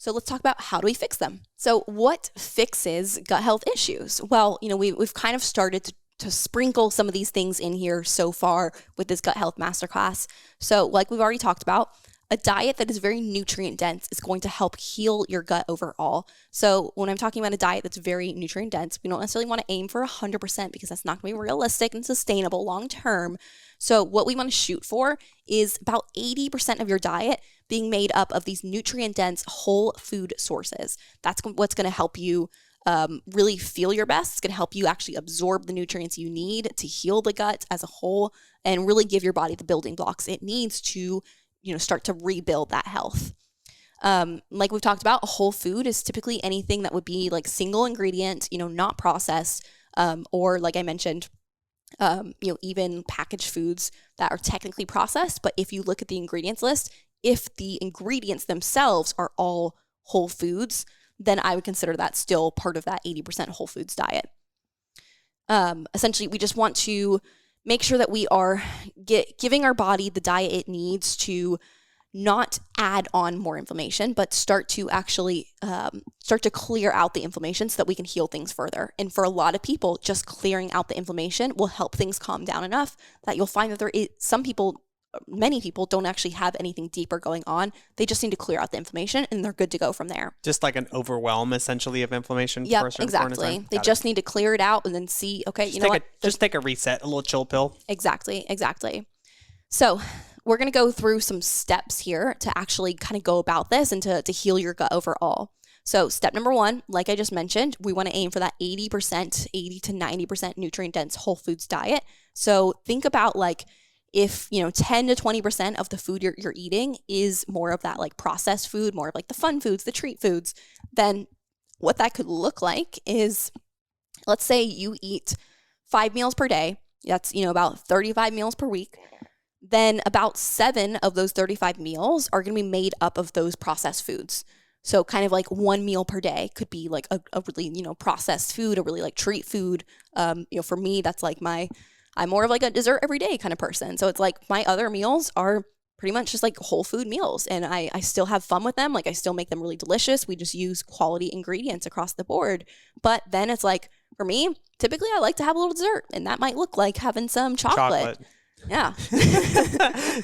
So let's talk about how do we fix them. So what fixes gut health issues? Well, we've kind of started to sprinkle some of these things in here so far with this gut health masterclass. So like we've already talked about, a diet that is very nutrient dense is going to help heal your gut overall. So when I'm talking about a diet that's very nutrient dense, we don't necessarily want to aim for 100% because that's not going to be realistic and sustainable long term. So what we want to shoot for is about 80% of your diet being made up of these nutrient dense whole food sources. That's what's going to help you really feel your best. It's going to help you actually absorb the nutrients you need to heal the gut as a whole and really give your body the building blocks it needs to start to rebuild that health. Like we've talked about, a whole food is typically anything that would be like single ingredient, not processed, or like I mentioned, even packaged foods that are technically processed. But if you look at the ingredients list, if the ingredients themselves are all whole foods, then I would consider that still part of that 80% whole foods diet. Essentially, we just want to make sure that we are giving our body the diet it needs to not add on more inflammation, but start to actually start to clear out the inflammation so that we can heal things further. And for a lot of people, just clearing out the inflammation will help things calm down enough that you'll find that many people don't actually have anything deeper going on. They just need to clear out the inflammation and they're good to go from there. Just like an overwhelm, essentially, of inflammation. Yeah, exactly. They just need to clear it out and then see, okay, just take a reset, a little chill pill. Exactly. So we're going to go through some steps here to actually kind of go about this and to heal your gut overall. So step number 1, like I just mentioned, we want to aim for that 80% to 90% nutrient dense whole foods diet. So think about like, if 10 to 20% of the food you're eating is more of that like processed food, more of like the fun foods, the treat foods, then what that could look like is, let's say you eat 5 meals per day. That's about 35 meals per week. Then about 7 of those 35 meals are going to be made up of those processed foods. So kind of like 1 meal per day could be like a really processed food, a really like treat food. For me, that's like I'm more of like a dessert every day kind of person. So it's like my other meals are pretty much just like whole food meals. And I still have fun with them. Like I still make them really delicious. We just use quality ingredients across the board. But then it's like, for me, typically I like to have a little dessert. And that might look like having some chocolate. Yeah.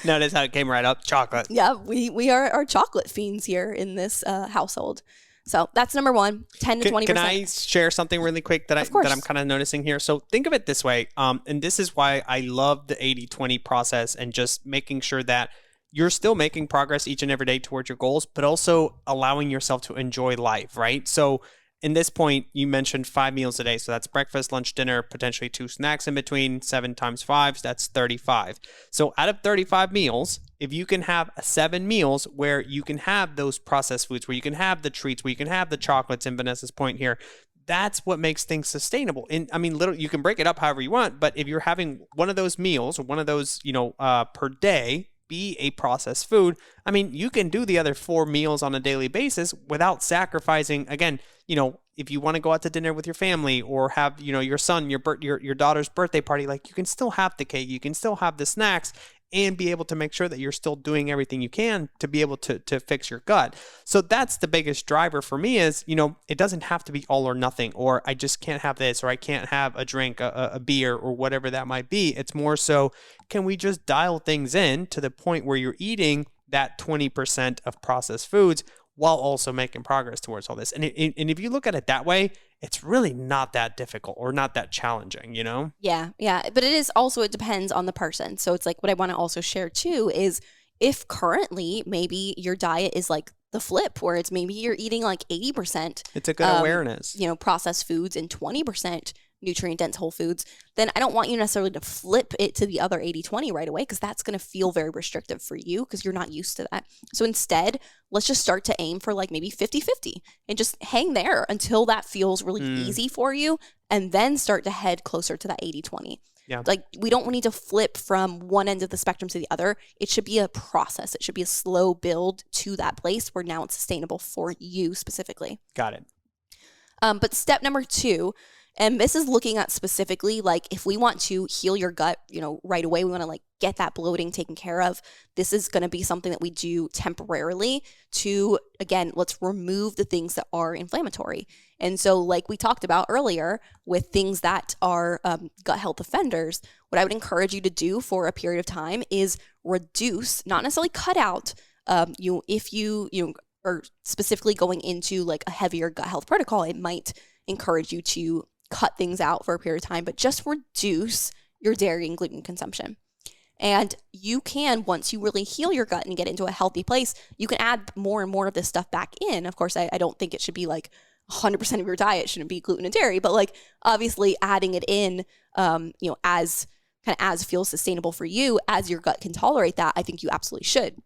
Notice how it came right up. Chocolate. Yeah, we are chocolate fiends here in this household. So that's number 1, 10 to 20%. Can I share something really quick that I'm kind of noticing here? So think of it this way. And this is why I love the 80-20 process and just making sure that you're still making progress each and every day towards your goals, but also allowing yourself to enjoy life, right? So in this point, you mentioned 5 meals a day. So that's breakfast, lunch, dinner, potentially 2 snacks in between. 7 times 5, that's 35. So out of 35 meals, if you can have 7 meals where you can have those processed foods, where you can have the treats, where you can have the chocolates, in Vanessa's point here, that's what makes things sustainable. And I mean, literally, you can break it up however you want, but if you're having one of those meals or one of those, per day, be a processed food, I mean, you can do the other 4 meals on a daily basis without sacrificing, again, if you want to go out to dinner with your family or have, your son, your daughter's birthday party, like you can still have the cake, you can still have the snacks and be able to make sure that you're still doing everything you can to be able to fix your gut. So that's the biggest driver for me is, it doesn't have to be all or nothing, or I just can't have this, or I can't have a drink, a beer, or whatever that might be. It's more so, can we just dial things in to the point where you're eating that 20% of processed foods while also making progress towards all this? And if you look at it that way, it's really not that difficult or not that challenging, Yeah. But it depends on the person. So it's like what I want to also share too is if currently maybe your diet is like the flip where it's maybe you're eating like 80%. It's a good awareness. Processed foods and 20% nutrient dense whole foods, then I don't want you necessarily to flip it to the other 80-20 right away because that's going to feel very restrictive for you because you're not used to that. So instead, let's just start to aim for like maybe 50-50 and just hang there until that feels really easy for you and then start to head closer to that 80-20. Yeah. Like we don't need to flip from one end of the spectrum to the other. It should be a process. It should be a slow build to that place where now it's sustainable for you specifically. Got it. But step number 2 And this is looking at specifically, like, if we want to heal your gut, right away, we want to like get that bloating taken care of. This is going to be something that we do temporarily to, again, let's remove the things that are inflammatory. And so like we talked about earlier with things that are gut health offenders, what I would encourage you to do for a period of time is reduce, not necessarily cut out, if you are specifically going into like a heavier gut health protocol, it might encourage you to cut things out for a period of time, but just reduce your dairy and gluten consumption. And you can, once you really heal your gut and get into a healthy place, you can add more and more of this stuff back in. Of course, I don't think it should be like 100% of your diet shouldn't be gluten and dairy, but like obviously adding it in, as feels sustainable for you, as your gut can tolerate that, I think you absolutely should.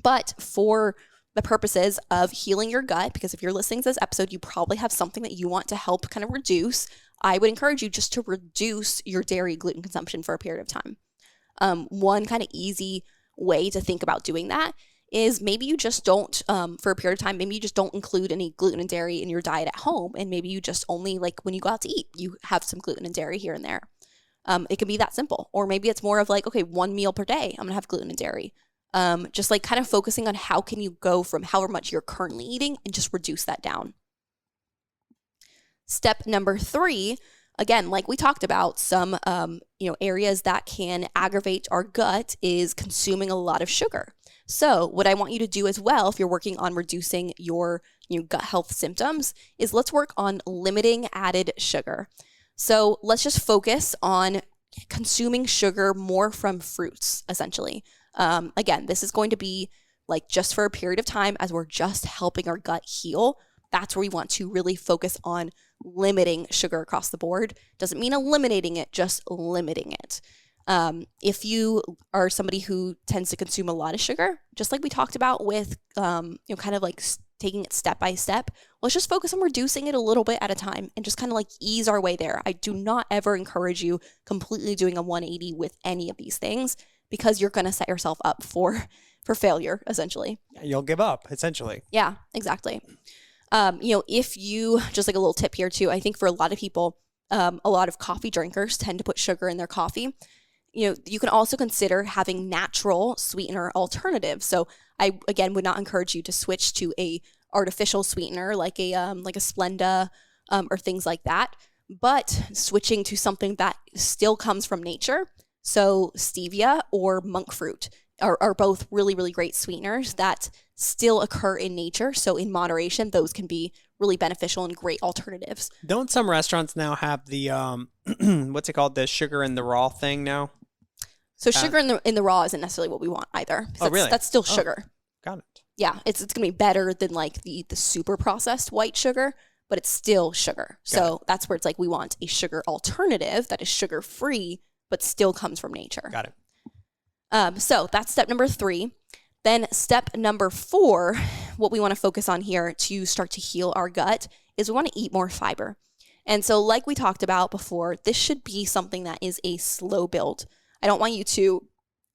But for the purposes of healing your gut, because if you're listening to this episode, you probably have something that you want to help kind of reduce, I would encourage you just to reduce your dairy gluten consumption for a period of time. One kind of easy way to think about doing that is maybe you just don't, for a period of time, maybe you just don't include any gluten and dairy in your diet at home. And maybe you just only, like when you go out to eat, you have some gluten and dairy here and there. It can be that simple. Or maybe it's more of like, okay, 1 meal per day, I'm gonna have gluten and dairy. Just like kind of focusing on how can you go from however much you're currently eating and just reduce that down. Step number 3, again, like we talked about, some areas that can aggravate our gut is consuming a lot of sugar. So what I want you to do as well, if you're working on reducing your gut health symptoms, is let's work on limiting added sugar. So let's just focus on consuming sugar more from fruits, essentially. Again, this is going to be like just for a period of time as we're just helping our gut heal. That's where we want to really focus on limiting sugar across the board. Doesn't mean eliminating it, just limiting it. If you are somebody who tends to consume a lot of sugar, just like we talked about with, kind of like taking it step by step, let's just focus on reducing it a little bit at a time and just kind of like ease our way there. I do not ever encourage you completely doing a 180 with any of these things, because you're going to set yourself up for failure, essentially. You'll give up, essentially. Yeah, exactly. If you, just like a little tip here too, I think for a lot of people, a lot of coffee drinkers tend to put sugar in their coffee. You can also consider having natural sweetener alternatives. So I, again, would not encourage you to switch to a artificial sweetener like a Splenda, or things like that, but switching to something that still comes from nature. So stevia or monk fruit are both really, really great sweeteners that still occur in nature. So in moderation, those can be really beneficial and great alternatives. Don't some restaurants now have the, what's it called? The sugar in the raw thing now? So sugar in the raw isn't necessarily what we want either. Oh, really? That's still sugar. Got it. Yeah, it's going to be better than like the super processed white sugar, but it's still sugar. So that's where it's like we want a sugar alternative that is sugar free, but still comes from nature. Got it. So that's step number 3. Then step number 4, what we want to focus on here to start to heal our gut is we want to eat more fiber. And so like we talked about before, this should be something that is a slow build. I don't want you to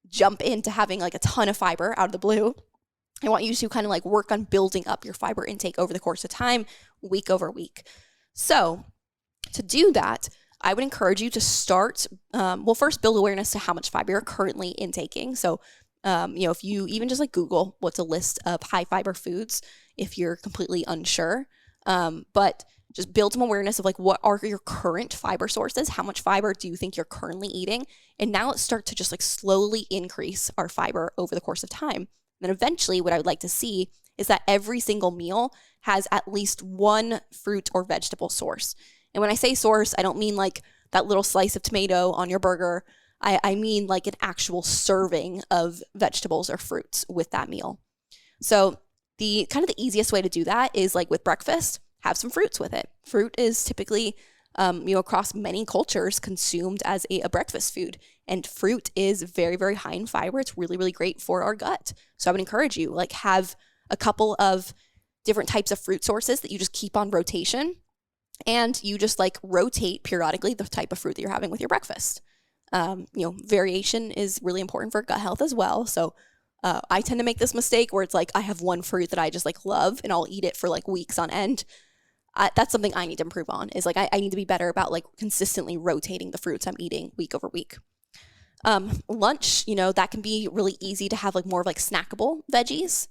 jump into having like a ton of fiber out of the blue. I want you to kind of like work on building up your fiber intake over the course of time, week over week. So to do that, I would encourage you to start, first build awareness to how much fiber you're currently intaking. So, if you even just like Google what's a list of high fiber foods, if you're completely unsure, but just build some awareness of like, what are your current fiber sources? How much fiber do you think you're currently eating? And now let's start to just like slowly increase our fiber over the course of time. Then eventually what I would like to see is that every single meal has at least one fruit or vegetable source. And when I say source, I don't mean like that little slice of tomato on your burger. I mean like an actual serving of vegetables or fruits with that meal. So the kind of the easiest way to do that is like with breakfast, have some fruits with it. Fruit is typically, across many cultures consumed as a breakfast food. And fruit is very, very high in fiber. It's really, really great for our gut. So I would encourage you, like, have a couple of different types of fruit sources that you just keep on rotation. And you just like rotate periodically the type of fruit that you're having with your breakfast. Variation is really important for gut health as well. So I tend to make this mistake where it's like I have one fruit that I just like love and I'll eat it for like weeks on end. that's something I need to improve on, is like I need to be better about like consistently rotating the fruits I'm eating week over week. Lunch, that can be really easy to have like more of like snackable veggies.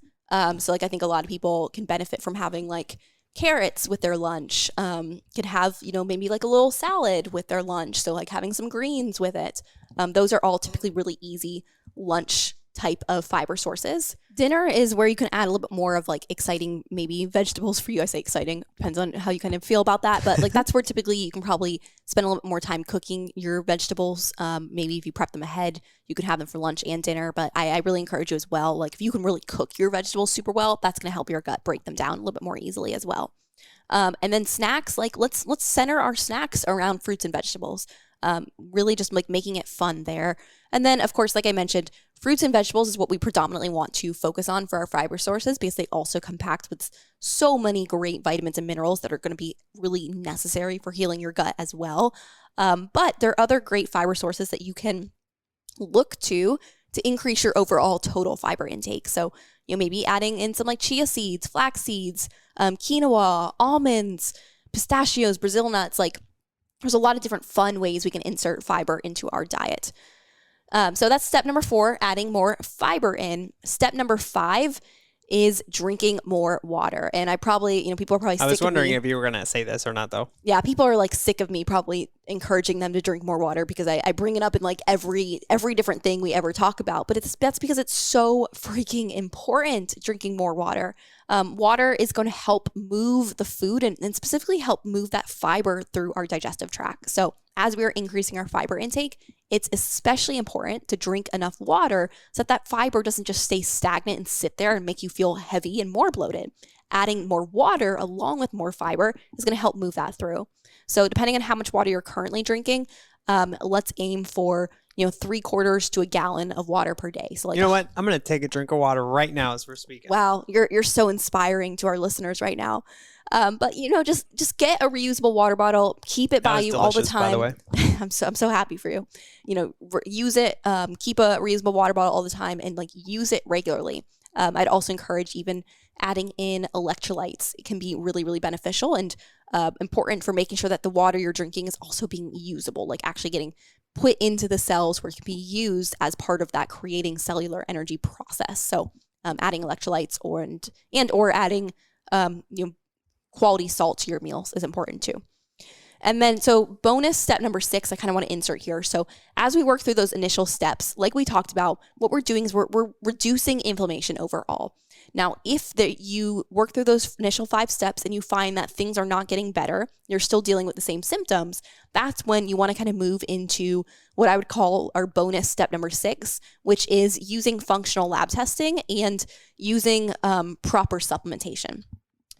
So like I think a lot of people can benefit from having like carrots with their lunch, could have, maybe like a little salad with their lunch. So like having some greens with it. Those are all typically really easy lunch type of fiber sources. Dinner is where you can add a little bit more of like exciting, maybe vegetables for you. I say exciting, depends on how you kind of feel about that. But like that's where typically you can probably spend a little bit more time cooking your vegetables. Maybe if you prep them ahead, you can have them for lunch and dinner. But I really encourage you as well. Like if you can really cook your vegetables super well, that's going to help your gut break them down a little bit more easily as well. And then snacks, like let's center our snacks around fruits and vegetables. Really just like making it fun there. And then, of course, like I mentioned, fruits and vegetables is what we predominantly want to focus on for our fiber sources because they also come packed with so many great vitamins and minerals that are going to be really necessary for healing your gut as well. But there are other great fiber sources that you can look to increase your overall total fiber intake. So, maybe adding in some like chia seeds, flax seeds, quinoa, almonds, pistachios, Brazil nuts, like there's a lot of different fun ways we can insert fiber into our diet. So that's step number 4, adding more fiber in. Step number 5 is drinking more water. And I probably, people are probably sick of me. I was wondering if you were going to say this or not, though. Yeah, people are like sick of me probably encouraging them to drink more water because I bring it up in like every different thing we ever talk about. But that's because it's so freaking important, drinking more water. Water is going to help move the food and specifically help move that fiber through our digestive tract. So as we are increasing our fiber intake, it's especially important to drink enough water so that fiber doesn't just stay stagnant and sit there and make you feel heavy and more bloated. Adding more water along with more fiber is going to help move that through. So depending on how much water you're currently drinking, let's aim for 3/4 to a gallon of water per day. So like, you know what? I'm going to take a drink of water right now as we're speaking. Wow, you're so inspiring to our listeners right now. But just get a reusable water bottle, keep it by you all the time. By the way. I'm so happy for you. Use it, keep a reusable water bottle all the time and like use it regularly. I'd also encourage even adding in electrolytes. It can be really, really beneficial and important for making sure that the water you're drinking is also being usable, like actually getting put into the cells where it can be used as part of that creating cellular energy process. So adding electrolytes or adding quality salt to your meals is important too. And then, so bonus step number 6, I kind of want to insert here. So as we work through those initial steps, like we talked about, what we're doing is we're reducing inflammation overall. Now, if you work through those initial 5 steps and you find that things are not getting better, you're still dealing with the same symptoms, that's when you want to kind of move into what I would call our bonus step number 6, which is using functional lab testing and using proper supplementation.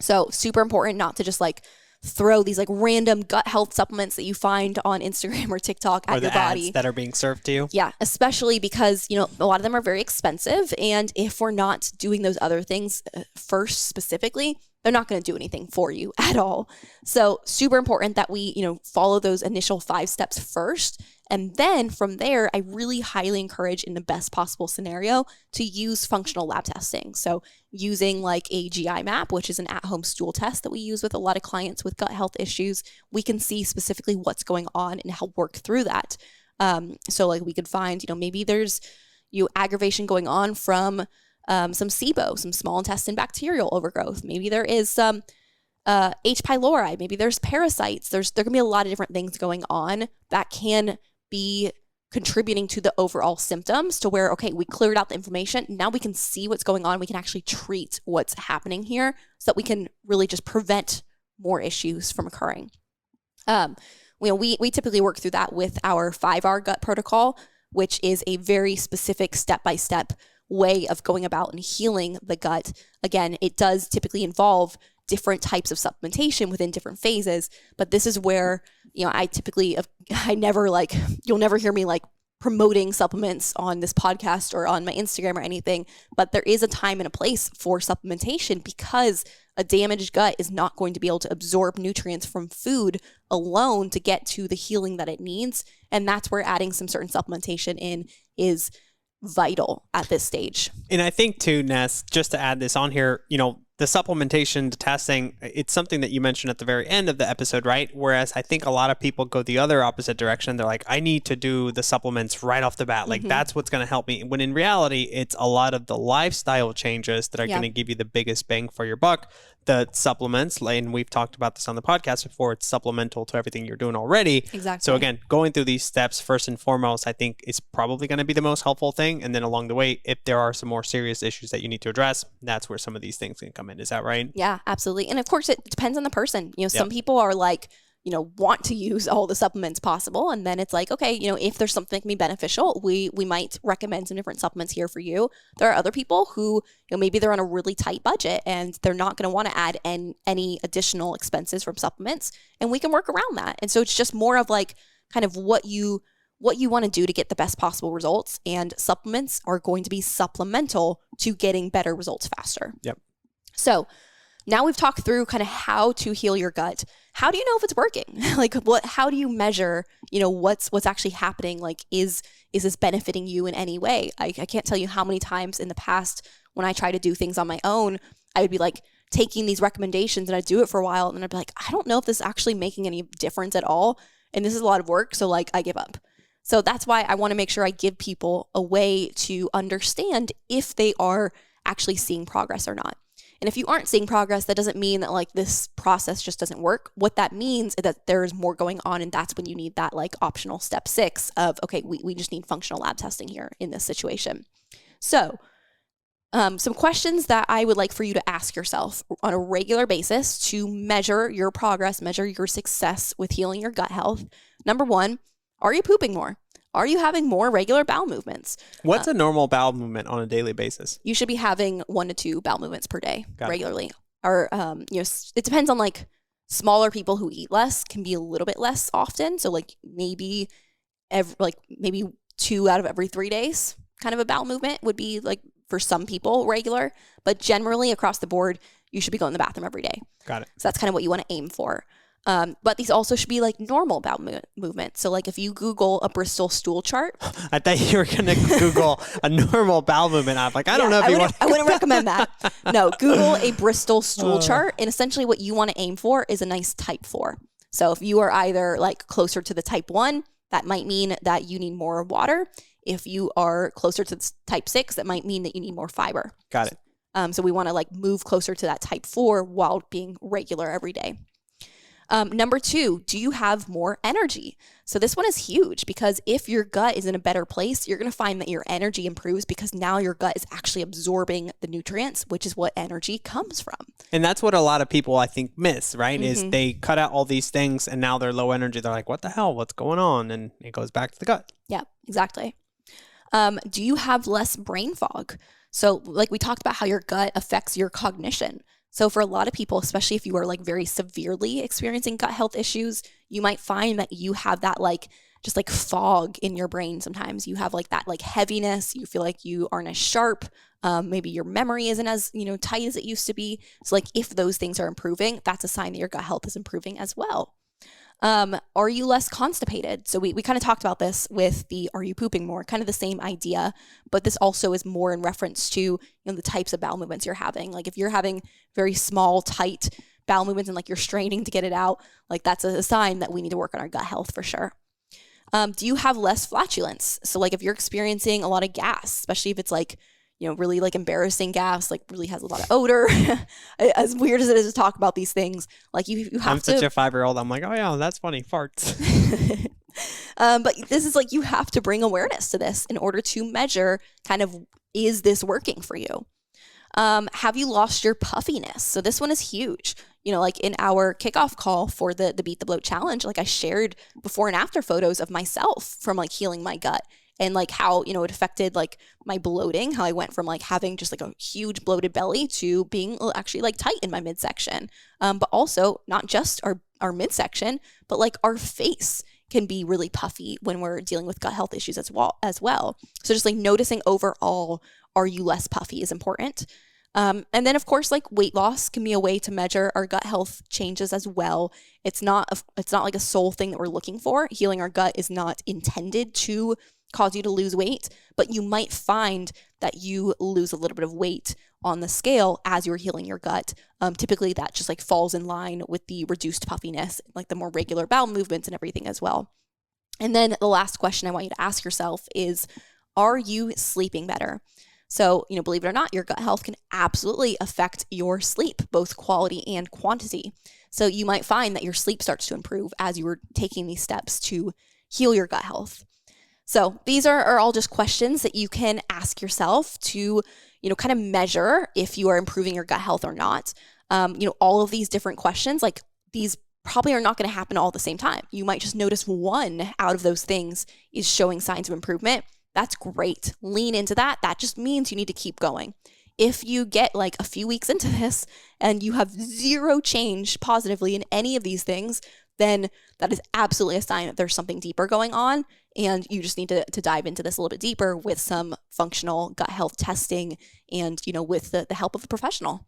So super important not to just like throw these like random gut health supplements that you find on Instagram or TikTok at your body. Ads that are being served to you. Yeah, especially because, a lot of them are very expensive. And if we're not doing those other things first specifically, they're not going to do anything for you at all. So super important that we, follow those initial 5 steps first. And then from there, I really highly encourage in the best possible scenario to use functional lab testing. So using like a GI map, which is an at-home stool test that we use with a lot of clients with gut health issues, we can see specifically what's going on and help work through that. So like we could find, maybe there's aggravation going on from some SIBO, some small intestine bacterial overgrowth. Maybe there is some H. pylori. Maybe there's parasites. There can be a lot of different things going on that can be contributing to the overall symptoms to where, okay, we cleared out the inflammation. Now we can see what's going on. We can actually treat what's happening here so that we can really just prevent more issues from occurring. We typically work through that with our 5R gut protocol, which is a very specific step-by-step way of going about and healing the gut. Again, it does typically involve different types of supplementation within different phases, but this is where, you'll never hear me like promoting supplements on this podcast or on my Instagram or anything, but there is a time and a place for supplementation because a damaged gut is not going to be able to absorb nutrients from food alone to get to the healing that it needs. And that's where adding some certain supplementation in is vital at this stage. And I think too, Ness, just to add this on here, the supplementation, the testing, it's something that you mentioned at the very end of the episode, right? Whereas I think a lot of people go the other opposite direction. They're like, I need to do the supplements right off the bat. Like that's what's going to help me. When in reality, it's a lot of the lifestyle changes that are going to give you the biggest bang for your buck. The supplements, and we've talked about this on the podcast before, it's supplemental to everything you're doing already. Exactly. So again, going through these steps first and foremost, I think is probably going to be the most helpful thing. And then along the way, if there are some more serious issues that you need to address, that's where some of these things can come in. Is that right? Yeah, absolutely. And of course, it depends on the person. Some people are like, want to use all the supplements possible. And then it's like, okay, if there's something that can be beneficial, we might recommend some different supplements here for you. There are other people who, maybe they're on a really tight budget and they're not going to want to add any additional expenses from supplements, and we can work around that. And so it's just more of like kind of what you want to do to get the best possible results. And supplements are going to be supplemental to getting better results faster. Yep. So now we've talked through kind of how to heal your gut. How do you know if it's working? How do you measure, what's actually happening? Like, is this benefiting you in any way? I can't tell you how many times in the past when I try to do things on my own, I would be like taking these recommendations and I'd do it for a while. And then I'd be like, I don't know if this is actually making any difference at all. And this is a lot of work. So I give up. So that's why I want to make sure I give people a way to understand if they are actually seeing progress or not. And if you aren't seeing progress, that doesn't mean that this process just doesn't work. What that means is that there's more going on, and that's when you need that optional step 6 of, okay, we just need functional lab testing here in this situation. So some questions that I would like for you to ask yourself on a regular basis to measure your progress, measure your success with healing your gut health. Number 1, are you pooping more? Are you having more regular bowel movements? What's a normal bowel movement on a daily basis? You should be having 1 to 2 bowel movements per day regularly. Or, it depends on smaller people who eat less can be a little bit less often. So maybe maybe 2 out of every 3 days, kind of a bowel movement would be for some people regular. But generally across the board, you should be going to the bathroom every day. Got it. So that's kind of what you want to aim for. But these also should be normal bowel movement. So if you Google a Bristol stool chart. I thought you were going to Google a normal bowel movement. I'm like, I don't know if you want. I wouldn't recommend that. No, Google a Bristol stool chart. And essentially what you want to aim for is a nice type 4. So if you are either closer to the type 1, that might mean that you need more water. If you are closer to type 6, that might mean that you need more fiber. Got it. So we want to move closer to that type 4 while being regular every day. Number 2, do you have more energy? So this one is huge because if your gut is in a better place, you're going to find that your energy improves because now your gut is actually absorbing the nutrients, which is what energy comes from. And that's what a lot of people, I think, miss, right? Is they cut out all these things and now they're low energy. They're like, what the hell? What's going on? And it goes back to the gut. Yeah, exactly. Do you have less brain fog? So we talked about how your gut affects your cognition. So for a lot of people, especially if you are very severely experiencing gut health issues, you might find that you have that just fog in your brain. Sometimes you have that heaviness. You feel like you aren't as sharp. Maybe your memory isn't as tight as it used to be. So if those things are improving, that's a sign that your gut health is improving as well. Are you less constipated? So we kind of talked about this with the are you pooping more, kind of the same idea, but this also is more in reference to the types of bowel movements you're having. If you're having very small, tight bowel movements and you're straining to get it out, that's a sign that we need to work on our gut health for sure. Do you have less flatulence? So if you're experiencing a lot of gas, especially if it's really embarrassing gas, really has a lot of odor. As weird as it is to talk about these things, you have I'm such a 5-year-old. I'm like, oh yeah, that's funny. Farts. But this is you have to bring awareness to this in order to measure kind of, is this working for you? Have you lost your puffiness? So this one is huge. In our kickoff call for the Beat the Bloat challenge, I shared before and after photos of myself from healing my gut. And how, it affected my bloating, how I went from having just a huge bloated belly to being actually tight in my midsection. But also not just our midsection, but our face can be really puffy when we're dealing with gut health issues as well. So just noticing overall, are you less puffy is important. And then of course, weight loss can be a way to measure our gut health changes as well. It's not a sole thing that we're looking for. Healing our gut is not intended to cause you to lose weight, but you might find that you lose a little bit of weight on the scale as you're healing your gut. Typically that just like falls in line with the reduced puffiness, like the more regular bowel movements and everything as well. And then the last question I want you to ask yourself is, are you sleeping better? So, believe it or not, your gut health can absolutely affect your sleep, both quality and quantity. So you might find that your sleep starts to improve as you are taking these steps to heal your gut health. So these are all just questions that you can ask yourself to, kind of measure if you are improving your gut health or not. All of these different questions, like these probably are not going to happen all at the same time. You might just notice one out of those things is showing signs of improvement. That's great. Lean into that. That just means you need to keep going. If you get like a few weeks into this and you have zero change positively in any of these things, then that is absolutely a sign that there's something deeper going on. And you just need to dive into this a little bit deeper with some functional gut health testing and, with the help of a professional.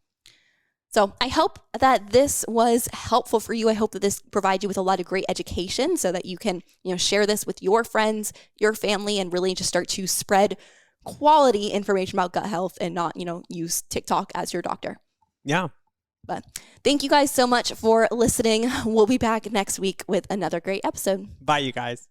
So I hope that this was helpful for you. I hope that this provides you with a lot of great education so that you can, share this with your friends, your family, and really just start to spread quality information about gut health and not, use TikTok as your doctor. Yeah. But thank you guys so much for listening. We'll be back next week with another great episode. Bye, you guys.